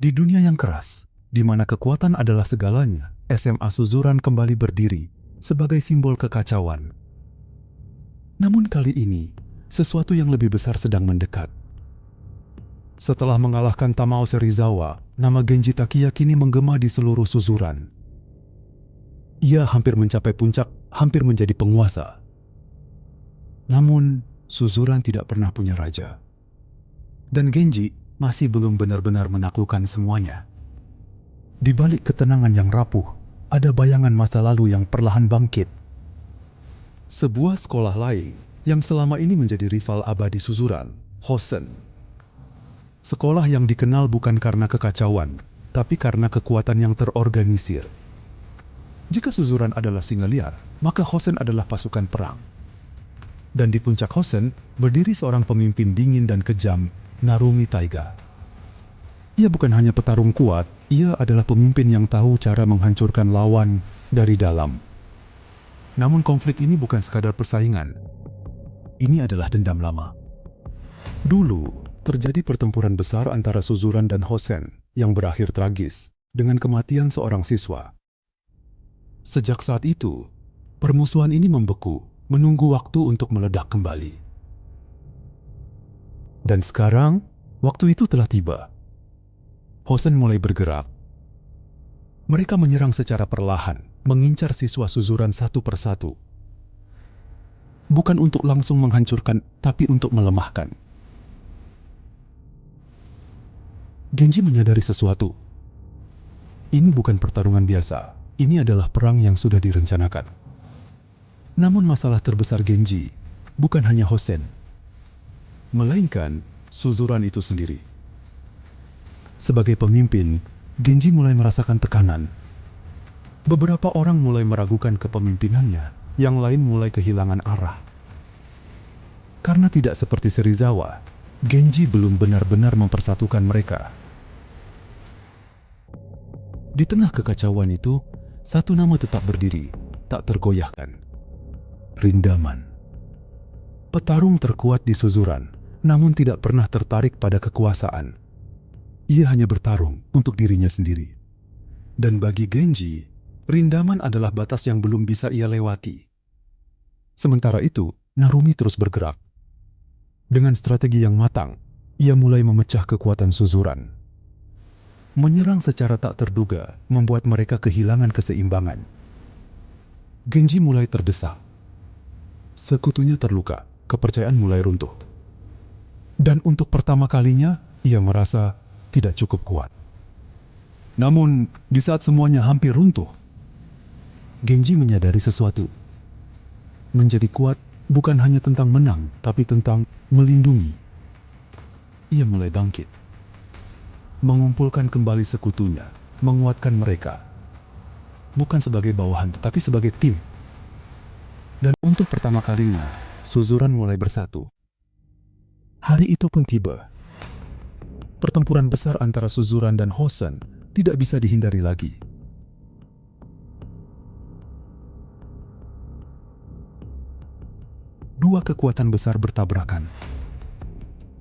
Di dunia yang keras, di mana kekuatan adalah segalanya, SMA Suzuran kembali berdiri sebagai simbol kekacauan. Namun kali ini, sesuatu yang lebih besar sedang mendekat. Setelah mengalahkan Tamao Serizawa, nama Genji Takiya kini menggema di seluruh Suzuran. Ia hampir mencapai puncak, hampir menjadi penguasa. Namun, Suzuran tidak pernah punya raja. Dan Genji masih belum benar-benar menaklukkan semuanya. Di balik ketenangan yang rapuh, ada bayangan masa lalu yang perlahan bangkit. Sebuah sekolah lain yang selama ini menjadi rival abadi Suzuran, Hosen. Sekolah yang dikenal bukan karena kekacauan, tapi karena kekuatan yang terorganisir. Jika Suzuran adalah singa liar, maka Hosen adalah pasukan perang. Dan di puncak Hosen, berdiri seorang pemimpin dingin dan kejam, Narumi Taiga. Ia bukan hanya petarung kuat, ia adalah pemimpin yang tahu cara menghancurkan lawan dari dalam. Namun konflik ini bukan sekadar persaingan. Ini adalah dendam lama. Dulu, terjadi pertempuran besar antara Suzuran dan Hosen yang berakhir tragis dengan kematian seorang siswa. Sejak saat itu, permusuhan ini membeku, menunggu waktu untuk meledak kembali. Dan sekarang, waktu itu telah tiba. Hosen mulai bergerak. Mereka menyerang secara perlahan, mengincar siswa Suzuran satu persatu. Bukan untuk langsung menghancurkan, tapi untuk melemahkan. Genji menyadari sesuatu. Ini bukan pertarungan biasa. Ini adalah perang yang sudah direncanakan. Namun masalah terbesar Genji bukan hanya Hosen, melainkan Suzuran itu sendiri. Sebagai pemimpin, Genji mulai merasakan tekanan. Beberapa orang mulai meragukan kepemimpinannya, yang lain mulai kehilangan arah. Karena tidak seperti Serizawa, Genji belum benar-benar mempersatukan mereka. Di tengah kekacauan itu, satu nama tetap berdiri, tak tergoyahkan. Rindaman. Petarung terkuat di Suzuran, namun tidak pernah tertarik pada kekuasaan. Ia hanya bertarung untuk dirinya sendiri. Dan bagi Genji, Rindaman adalah batas yang belum bisa ia lewati. Sementara itu, Narumi terus bergerak. Dengan strategi yang matang, ia mulai memecah kekuatan Suzuran. Menyerang secara tak terduga membuat mereka kehilangan keseimbangan. Genji mulai terdesak. Sekutunya terluka, kepercayaan mulai runtuh. Dan untuk pertama kalinya, ia merasa tidak cukup kuat. Namun, di saat semuanya hampir runtuh, Genji menyadari sesuatu. Menjadi kuat bukan hanya tentang menang, tapi tentang melindungi. Ia mulai bangkit. Mengumpulkan kembali sekutunya, menguatkan mereka. Bukan sebagai bawahan, tapi sebagai tim. Dan untuk pertama kalinya, Suzuran mulai bersatu. Hari itu pun tiba. Pertempuran besar antara Suzuran dan Hosen tidak bisa dihindari lagi. Dua kekuatan besar bertabrakan.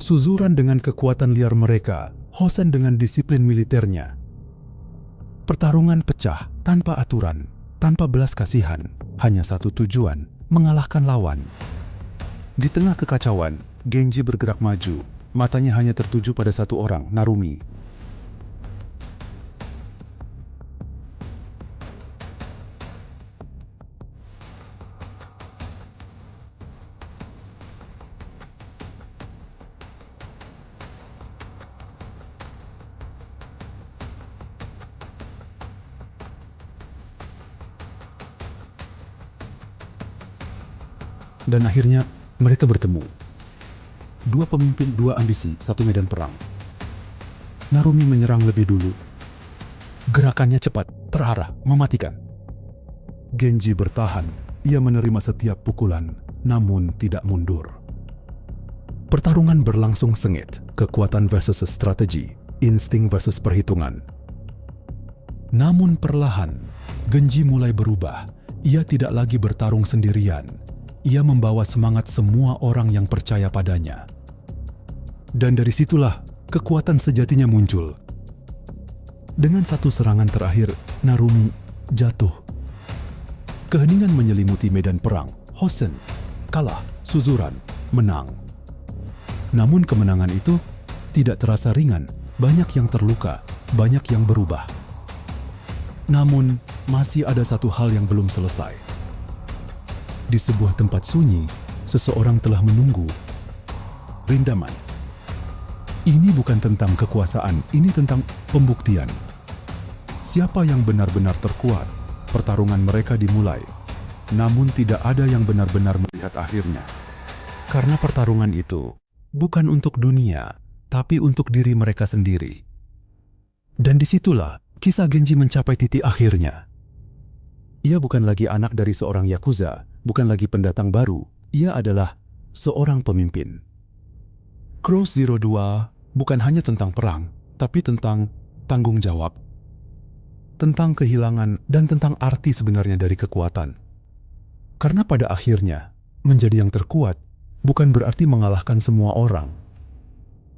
Suzuran dengan kekuatan liar mereka, Hosen dengan disiplin militernya. Pertarungan pecah tanpa aturan, tanpa belas kasihan, hanya satu tujuan, mengalahkan lawan. Di tengah kekacauan, Genji bergerak maju. Matanya hanya tertuju pada satu orang, Narumi. Dan akhirnya, mereka bertemu. Dua pemimpin, dua ambisi, satu medan perang. Narumi menyerang lebih dulu. Gerakannya cepat, terarah, mematikan. Genji bertahan. Ia menerima setiap pukulan, namun tidak mundur. Pertarungan berlangsung sengit, kekuatan versus strategi, insting versus perhitungan. Namun perlahan, Genji mulai berubah. Ia tidak lagi bertarung sendirian. Ia membawa semangat semua orang yang percaya padanya. Dan dari situlah kekuatan sejatinya muncul. Dengan satu serangan terakhir, Narumi jatuh. Keheningan menyelimuti medan perang. Hosen kalah, Suzuran menang. Namun kemenangan itu tidak terasa ringan. Banyak yang terluka, banyak yang berubah. Namun, masih ada satu hal yang belum selesai. Di sebuah tempat sunyi, seseorang telah menunggu. Rindaman. Ini bukan tentang kekuasaan, ini tentang pembuktian. Siapa yang benar-benar terkuat? Pertarungan mereka dimulai. Namun tidak ada yang benar-benar melihat akhirnya. Karena pertarungan itu bukan untuk dunia, tapi untuk diri mereka sendiri. Dan disitulah kisah Genji mencapai titik akhirnya. Ia bukan lagi anak dari seorang Yakuza, bukan lagi pendatang baru. Ia adalah seorang pemimpin. Cross Zero 2 bukan hanya tentang perang, tapi tentang tanggung jawab. Tentang kehilangan dan tentang arti sebenarnya dari kekuatan. Karena pada akhirnya, menjadi yang terkuat bukan berarti mengalahkan semua orang,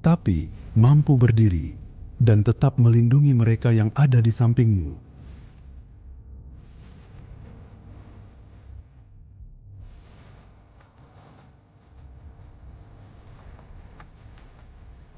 tapi mampu berdiri dan tetap melindungi mereka yang ada di sampingmu